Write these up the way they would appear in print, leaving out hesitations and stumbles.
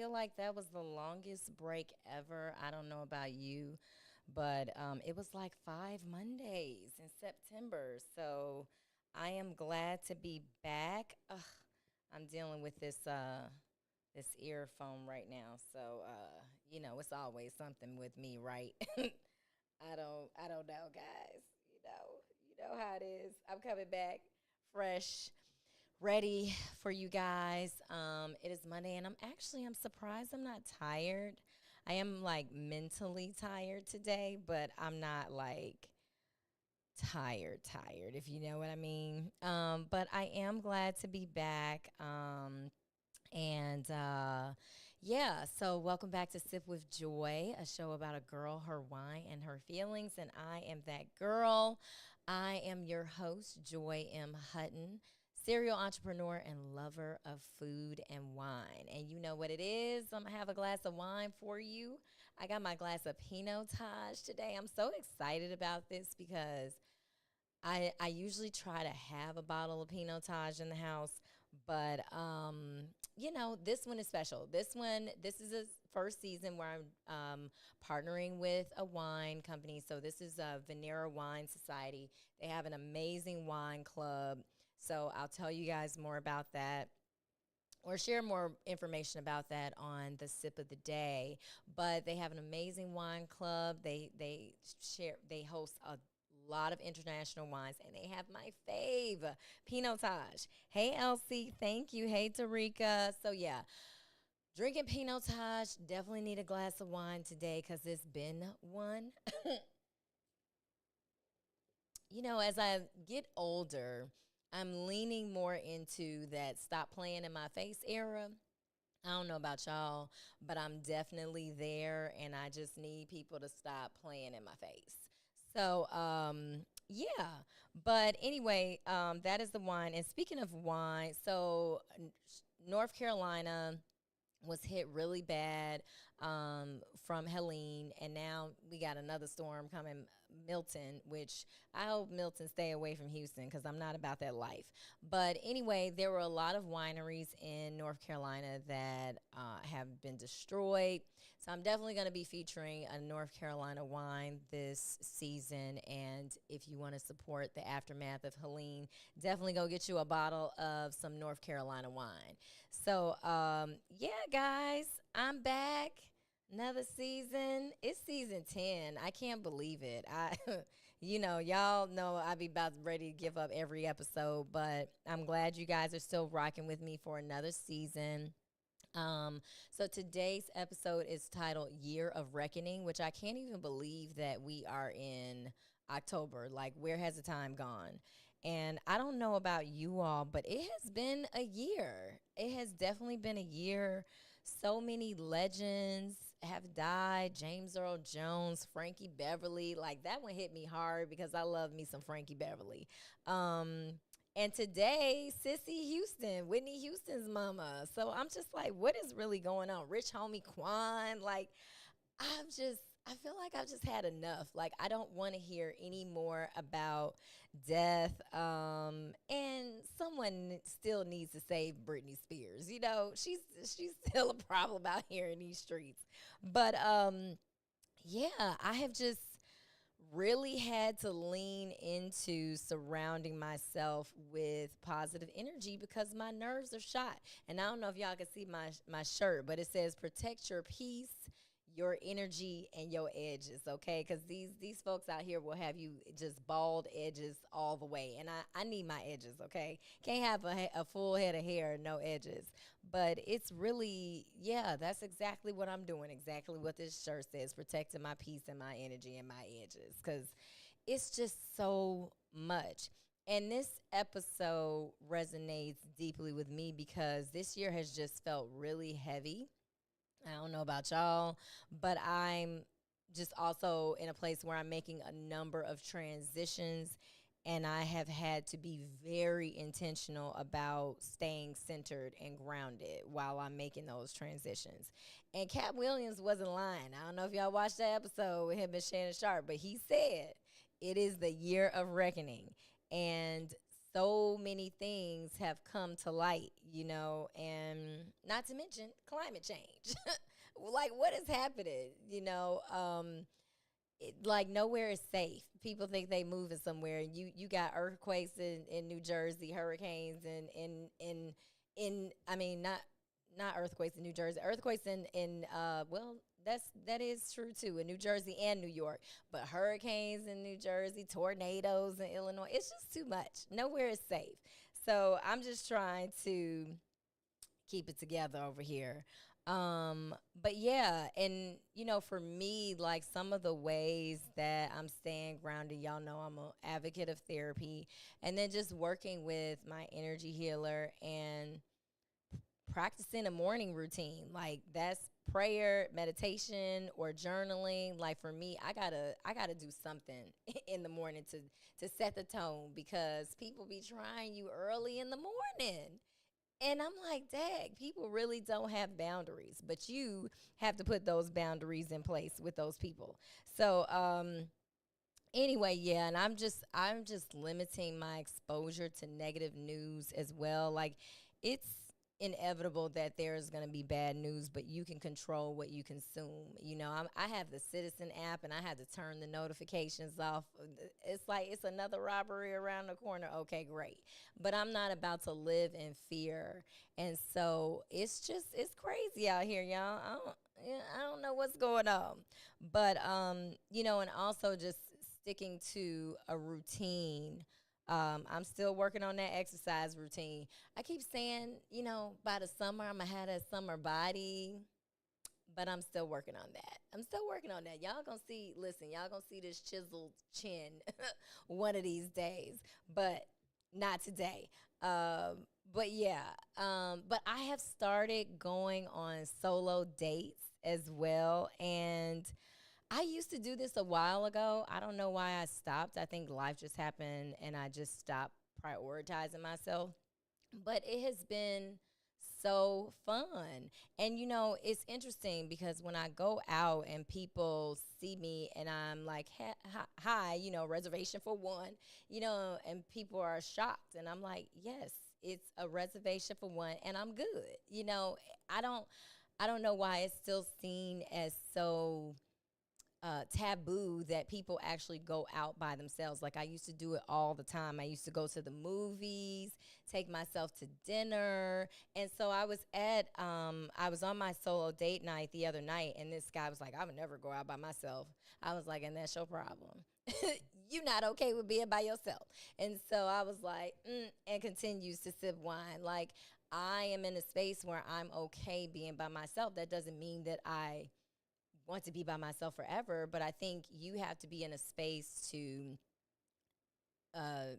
feel like that was the longest break ever. I don't know about you, but it was like 5 Mondays in September. So I am glad to be back. Ugh, I'm dealing with this earphone right now. So it's always something with me, right? I don't know, guys. You know how it is. I'm coming back fresh, ready for you guys. It is Monday, and I'm surprised I'm not tired. I am like mentally tired today, but I'm not like tired, if you know what I mean. But I am glad to be back. And yeah, so welcome back to Sip with Joy, a show about a girl, her wine, and her feelings. And I am that girl. I am your host, Joy M. Hutton, serial entrepreneur and lover of food and wine. And you know what it is? I'm going to have a glass of wine for you. I got my glass of Pinot Taj today. I'm so excited about this because I usually try to have a bottle of Pinot Taj in the house, but this one is special. This is a first season where I'm partnering with a wine company. So this is a Venera Wine Society. They have an amazing wine club. So I'll tell you guys more about that or share more information about that on the sip of the day. But they have an amazing wine club. They host a lot of international wines, and they have my fave, Pinot Taj. Hey, Elsie, thank you. Hey, Tarika. So yeah, drinking Pinot Taj. Definitely need a glass of wine today because it's been one. As I get older, I'm leaning more into that stop playing in my face era. I don't know about y'all, but I'm definitely there, and I just need people to stop playing in my face. So, yeah. But anyway, that is the wine. And speaking of wine, so North Carolina was hit really bad from Helene, and now we got another storm coming, Milton, which I hope Milton stay away from Houston because I'm not about that life. But anyway, there were a lot of wineries in North Carolina that have been destroyed. So I'm definitely going to be featuring a North Carolina wine this season. And if you want to support the aftermath of Helene, definitely go get you a bottle of some North Carolina wine. So, yeah, guys, I'm back. Another season. It's season 10. I can't believe it. Y'all know I be about ready to give up every episode, but I'm glad you guys are still rocking with me for another season. So today's episode is titled Year of Reckoning, which I can't even believe that we are in October. Like, where has the time gone? And I don't know about you all, but it has been a year. It has definitely been a year. So many legends have died. James Earl Jones, Frankie Beverly. Like, that one hit me hard because I love me some Frankie Beverly. And today, Sissy Houston, Whitney Houston's mama. So I'm just like, what is really going on? Rich homie Quan. Like, I feel like I've just had enough. Like, I don't want to hear any more about death. And someone still needs to save Britney Spears. She's still a problem out here in these streets. But yeah, I have just really had to lean into surrounding myself with positive energy because my nerves are shot. And I don't know if y'all can see my shirt, but it says protect your peace, your energy, and your edges, okay? Because these folks out here will have you just bald edges all the way. And I need my edges, okay? Can't have a full head of hair and no edges. But it's really, yeah, that's exactly what I'm doing, exactly what this shirt says, protecting my peace and my energy and my edges. Because it's just so much. And this episode resonates deeply with me because this year has just felt really heavy. I don't know about y'all, but I'm just also in a place where I'm making a number of transitions, and I have had to be very intentional about staying centered and grounded while I'm making those transitions. And Katt Williams wasn't lying. I don't know if y'all watched that episode with him and Shannon Sharp, but he said it is the year of reckoning. And so many things have come to light, and not to mention climate change. Like, what is happening? Like, nowhere is safe. People think they moving somewhere. You got earthquakes in New Jersey, hurricanes in I mean, not earthquakes in New Jersey, earthquakes in well, that is true too, in New Jersey and New York, but hurricanes in New Jersey, tornadoes in Illinois. It's just too much. Nowhere is safe. So I'm just trying to keep it together over here. But yeah, and for me, like, some of the ways that I'm staying grounded, y'all know I'm an advocate of therapy, and then just working with my energy healer and practicing a morning routine. Like, that's prayer, meditation, or journaling. Like, for me, I gotta do something in the morning to set the tone, because people be trying you early in the morning. And I'm like, dang, people really don't have boundaries, but you have to put those boundaries in place with those people. So, anyway, yeah, and I'm just limiting my exposure to negative news as well. Like, it's inevitable that there's going to be bad news, but you can control what you consume. I have the Citizen app, and I had to turn the notifications off. It's like it's another robbery around the corner. Okay, great. But I'm not about to live in fear. And so it's crazy out here, y'all. I don't know what's going on. But and also just sticking to a routine. I'm still working on that exercise routine. I keep saying, by the summer, I'm going to have that summer body, but I'm still working on that. I'm still working on that. Y'all going to see this chiseled chin one of these days, but not today. But yeah, but I have started going on solo dates as well. And I used to do this a while ago. I don't know why I stopped. I think life just happened and I just stopped prioritizing myself. But it has been so fun. And it's interesting because when I go out and people see me and I'm like, hi, reservation for one, and people are shocked. And I'm like, yes, it's a reservation for one and I'm good. I don't I don't know why it's still seen as so taboo that people actually go out by themselves. Like, I used to do it all the time. I used to go to the movies, take myself to dinner. And so I was on my solo date night the other night, and this guy was like, I would never go out by myself. I was like, and that's your problem. You not okay with being by yourself. And so I was like, and continues to sip wine. Like, I am in a space where I'm okay being by myself. That doesn't mean that I want to be by myself forever, but I think you have to be in a space to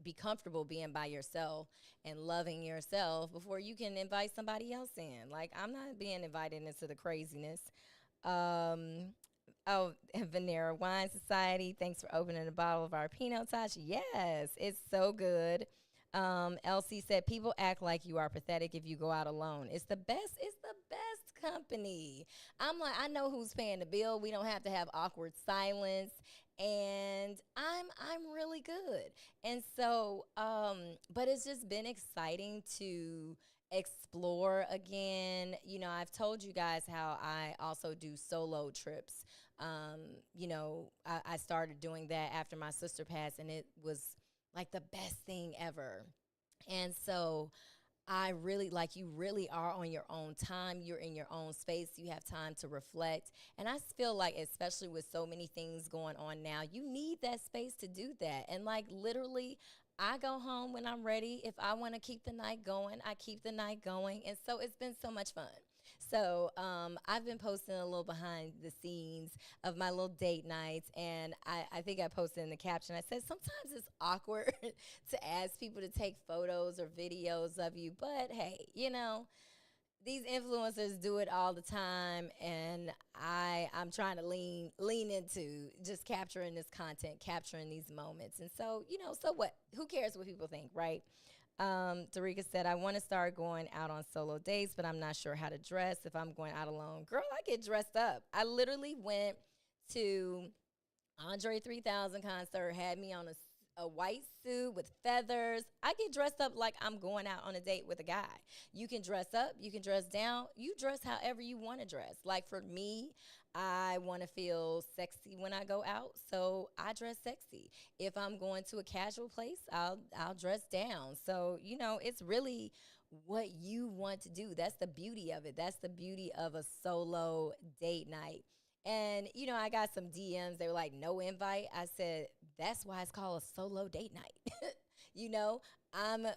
be comfortable being by yourself and loving yourself before you can invite somebody else in. Like, I'm not being invited into the craziness. Um, oh, Venera Wine Society, thanks for opening a bottle of our Pinot Touch. Yes, it's so good. Elsie said, people act like you are pathetic if you go out alone. It's the best. It's the best company. I'm like, I know who's paying the bill. We don't have to have awkward silence. And I'm really good. And so, but it's just been exciting to explore again. I've told you guys how I also do solo trips. I started doing that after my sister passed, and it was like the best thing ever. And so I really, like, you really are on your own time. You're in your own space. You have time to reflect. And I feel like, especially with so many things going on now, you need that space to do that. And, like, literally, I go home when I'm ready. If I want to keep the night going, I keep the night going. And so it's been so much fun. So I've been posting a little behind the scenes of my little date nights, and I think I posted in the caption, I said, sometimes it's awkward to ask people to take photos or videos of you, but hey, these influencers do it all the time, and I'm trying to lean into just capturing this content, capturing these moments. And so, so what? Who cares what people think, right? Darika said, I want to start going out on solo dates, but I'm not sure how to dress if I'm going out alone. Girl, I get dressed up. I literally went to Andre 3000 concert, had me on a white suit with feathers. I get dressed up like I'm going out on a date with a guy. You can dress up, you can dress down, you dress however you want to dress. Like for me, I want to feel sexy when I go out, so I dress sexy. If I'm going to a casual place, I'll dress down. So, it's really what you want to do. That's the beauty of it. That's the beauty of a solo date night. And, I got some DMs. They were like, no invite. I said, that's why it's called a solo date night. you know, I'm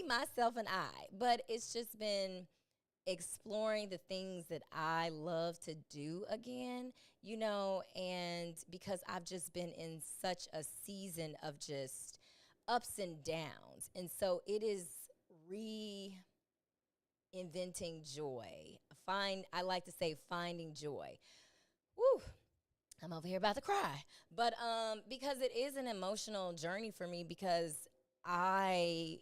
myself, and I. But it's just been exploring the things that I love to do again, and because I've just been in such a season of just ups and downs. And so it is reinventing joy. I like to say finding joy. Woo, I'm over here about to cry. But because it is an emotional journey for me, because I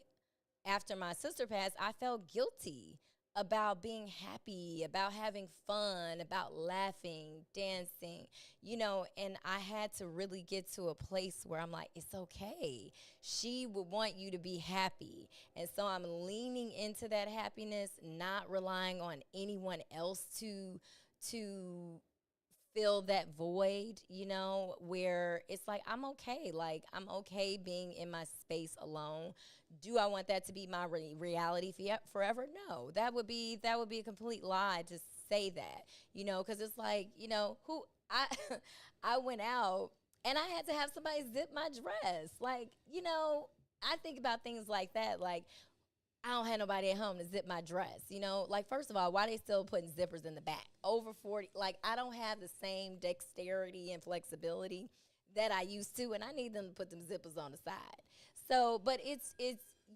after my sister passed, I felt guilty about being happy, about having fun, about laughing, dancing, and I had to really get to a place where I'm like, it's okay. She would want you to be happy. And so I'm leaning into that happiness, not relying on anyone else to fill that void, where it's like I'm okay. Like I'm okay being in my space alone. Do I want that to be my reality forever? No. That would be a complete lie to say that. Cuz it's like, who I I went out and I had to have somebody zip my dress. Like, I think about things like that, like I don't have nobody at home to zip my dress, Like, first of all, why they still putting zippers in the back? Over 40, like, I don't have the same dexterity and flexibility that I used to, and I need them to put them zippers on the side. So, but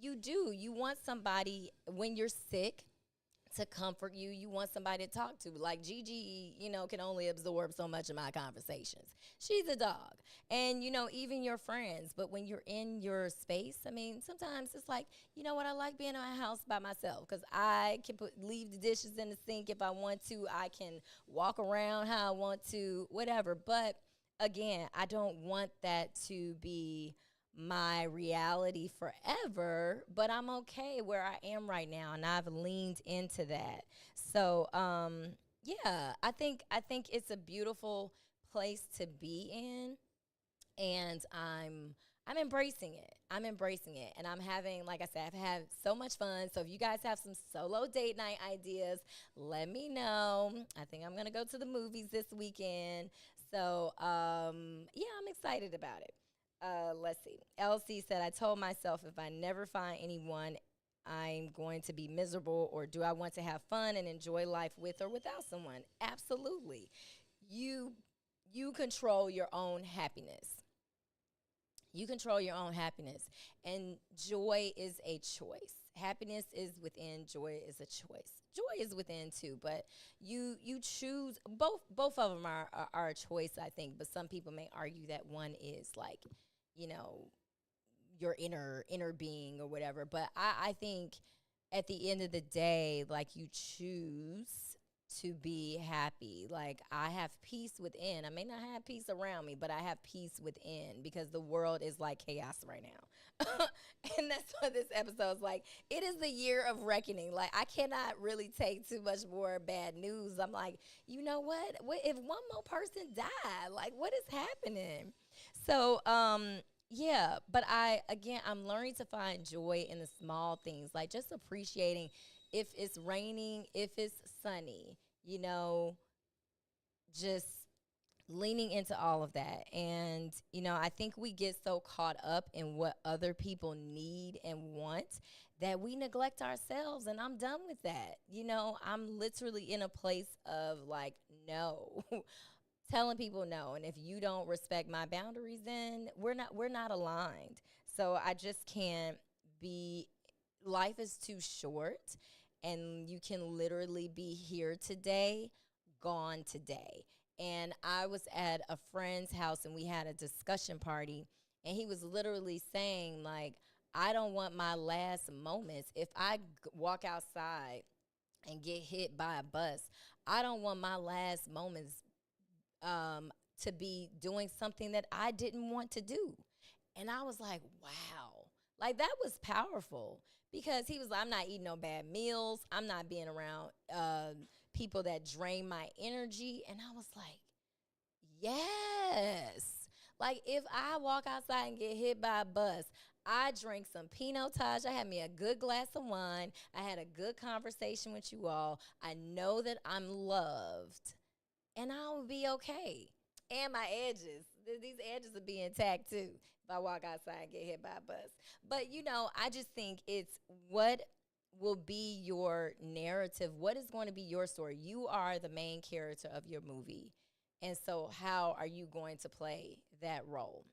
you want somebody when you're sick to comfort you. You want somebody to talk to. Like Gigi, can only absorb so much of my conversations. She's a dog. And, even your friends. But when you're in your space, I mean, sometimes it's like, you know what, I like being in my house by myself because I can leave the dishes in the sink if I want to. I can walk around how I want to, whatever. But again, I don't want that to be my reality forever, but I'm okay where I am right now, and I've leaned into that. So, yeah, I think it's a beautiful place to be in, and I'm embracing it. I'm embracing it, and I'm having, like I said, I've had so much fun. So if you guys have some solo date night ideas, let me know. I think I'm gonna go to the movies this weekend. So, yeah, I'm excited about it. Let's see. LC said, I told myself if I never find anyone, I'm going to be miserable, or do I want to have fun and enjoy life with or without someone? Absolutely. You you control your own happiness. You control your own happiness. And joy is a choice. Happiness is within, joy is a choice. Joy is within too, but you choose both of them are a choice, I think, but some people may argue that one is like, you know, your inner being or whatever. But I think at the end of the day, like you choose to be happy. Like I have peace within. I may not have peace around me, but I have peace within because the world is like chaos right now. And that's what this episode is like. It is the year of reckoning. Like I cannot really take too much more bad news. I'm like, you know what if one more person died? Like what is happening? So, yeah, but I'm learning to find joy in the small things, like just appreciating if it's raining, if it's sunny, just leaning into all of that. And, I think we get so caught up in what other people need and want that we neglect ourselves. And I'm done with that. I'm literally in a place of like, no. Telling people no, and if you don't respect my boundaries, then we're not aligned. So I just can't be. Life is too short, and you can literally be here today, gone today. And I was at a friend's house, and we had a discussion party, and he was literally saying like, I don't want my last moments. If I walk outside and get hit by a bus, I don't want my last moments to be doing something that I didn't want to do. And I was like, wow. Like, that was powerful because he was like, I'm not eating no bad meals. I'm not being around people that drain my energy. And I was like, yes. Like, if I walk outside and get hit by a bus, I drank some Pinotage. I had me a good glass of wine. I had a good conversation with you all. I know that I'm loved, and I'll be okay. And my edges, these edges will be intact too if I walk outside and get hit by a bus. But, I just think it's what will be your narrative. What is going to be your story? You are the main character of your movie. And so, how are you going to play that role?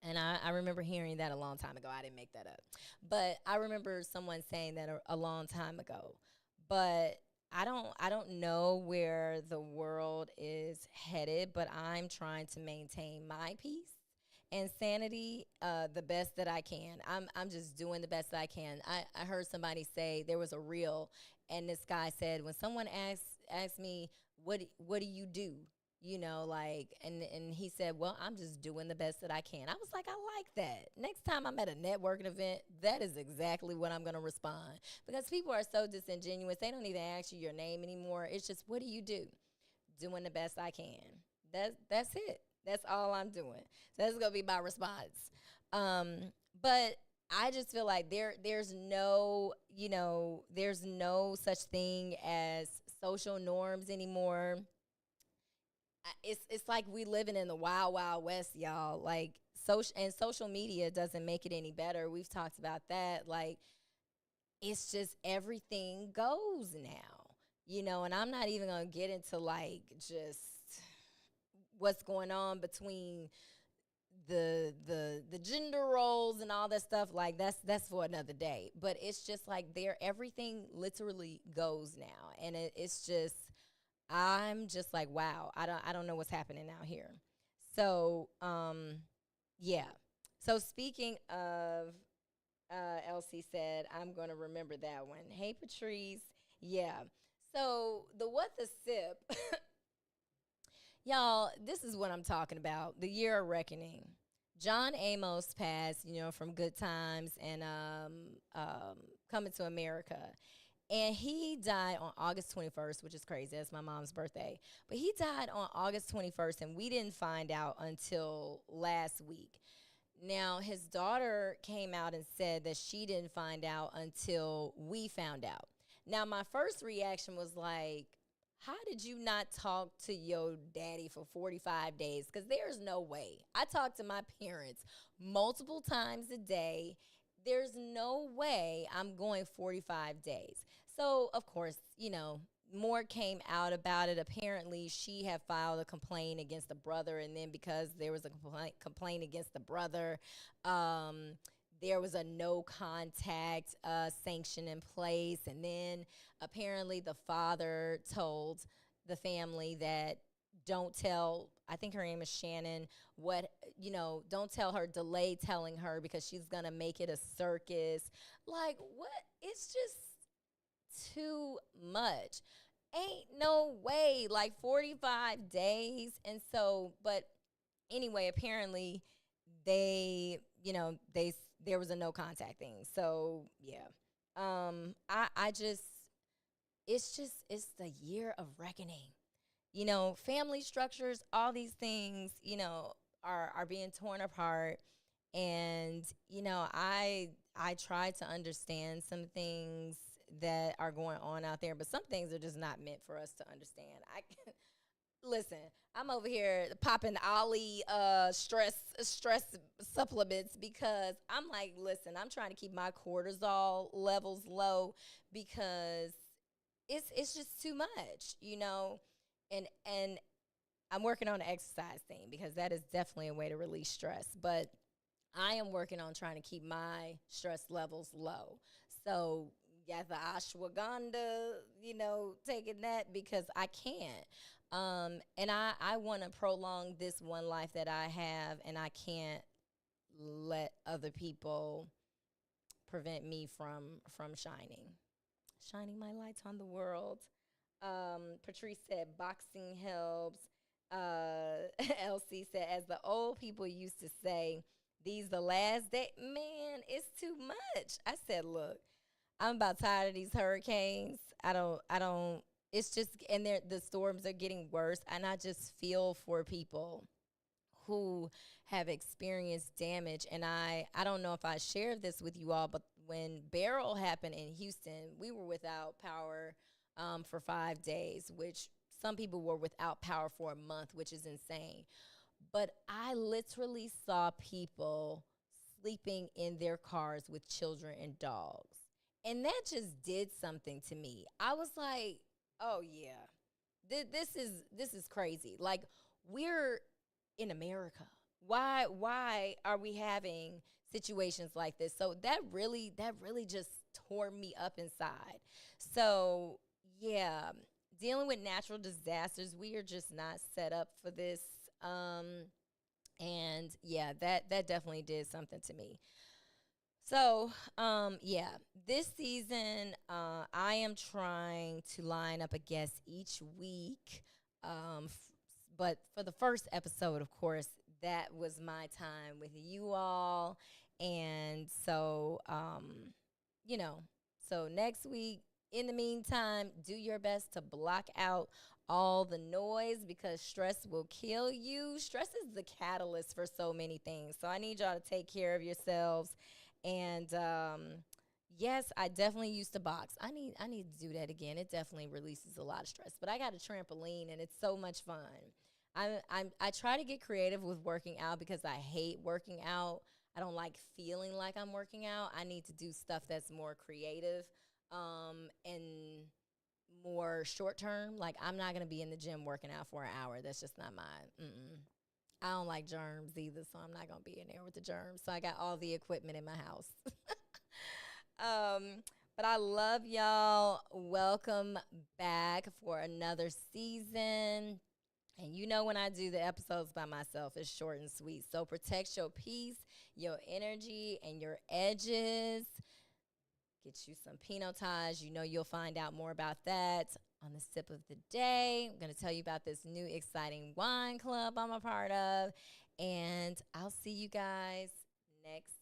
And I remember hearing that a long time ago. I didn't make that up. But I remember someone saying that a long time ago. But I don't know where the world is headed, but I'm trying to maintain my peace and sanity the best that I can. I'm just doing the best that I can. I heard somebody say there was a reel, and this guy said, when someone asks me, what do you do? And he said, well, I'm just doing the best that I can. I was like, I like that. Next time I'm at a networking event, that is exactly what I'm going to respond. Because people are so disingenuous. They don't even ask you your name anymore. It's just, what do you do? Doing the best I can. That's it. That's all I'm doing. So that's going to be my response. But I just feel like there's no such thing as social norms anymore. It's like we living in the wild, wild west, y'all. Like, social media doesn't make it any better. We've talked about that. Like, it's just everything goes now, and I'm not even gonna get into like just what's going on between the gender roles and all that stuff. Like, that's for another day. But it's just like everything literally goes now, and it's just. I'm just like, wow, I don't know what's happening out here. So, yeah. So speaking of, Elsie said, I'm going to remember that one. Hey, Patrice. Yeah. So the what the sip, y'all, this is what I'm talking about. The year of reckoning. John Amos passed, from Good Times and Coming to America. And he died on August 21st, which is crazy. That's my mom's birthday. But he died on August 21st, and we didn't find out until last week. Now, his daughter came out and said that she didn't find out until we found out. Now, my first reaction was like, how did you not talk to your daddy for 45 days? Because there's no way. I talk to my parents multiple times a day. There's no way I'm going 45 days. So, of course, more came out about it. Apparently, she had filed a complaint against the brother, and then because there was a complaint against the brother, there was a no contact sanction in place. And then apparently the father told the family that don't tell, I think her name is Shannon, don't tell her, delay telling her because she's going to make it a circus. Like, what? It's just too much. Ain't no way. Like, 45 days. And so, but anyway, apparently there was a no contact thing. So, yeah. It's the year of reckoning. Family structures, all these things, are being torn apart. And, I try to understand some things that are going on out there, but some things are just not meant for us to understand. Listen, I'm over here popping Ollie stress supplements because I'm like, listen, I'm trying to keep my cortisol levels low because it's just too much, and I'm working on the exercise thing because that is definitely a way to release stress. But I am working on trying to keep my stress levels low. So got the ashwagandha, taking that because I can't. And I want to prolong this one life that I have, and I can't let other people prevent me from shining my lights on the world. Patrice said boxing helps. Elsie said, as the old people used to say, the last day, man, it's too much. I said, look, I'm about tired of these hurricanes. I don't it's just, and the storms are getting worse, and I just feel for people who have experienced damage. And I don't know if I shared this with you all, but when Beryl happened in Houston, we were without power for 5 days, which some people were without power for a month, which is insane. But I literally saw people sleeping in their cars with children and dogs. And that just did something to me. I was like, "Oh yeah. This is crazy. Like, we're in America. Why are we having situations like this?" So that really just tore me up inside. So, yeah, dealing with natural disasters, we are just not set up for this. Um and yeah, that definitely did something to me. So, yeah, this season, I am trying to line up a guest each week. But for the first episode, of course, that was my time with you all. And so, you know, so next week, in the meantime, do your best to block out all the noise because stress will kill you. Stress is the catalyst for so many things. So I need y'all to take care of yourselves. And yes, I definitely used to box. I need to do that again. It definitely releases a lot of stress. But I got a trampoline and it's so much fun. I try to get creative with working out because I hate working out. I don't like feeling like I'm working out. I need to do stuff that's more creative and more short term. Like, I'm not gonna be in the gym working out for an hour. That's just not mine. Mm-mm. I don't like germs either, so I'm not gonna be in there with the germs. So I got all the equipment in my house. um, but I love y'all. Welcome back for another season. And you know, when I do the episodes by myself, it's short and sweet. So protect your peace, your energy, and your edges. Get you some pinotage. You know, you'll find out more about that on the sip of the day. I'm going to tell you about this new exciting wine club I'm a part of. And I'll see you guys next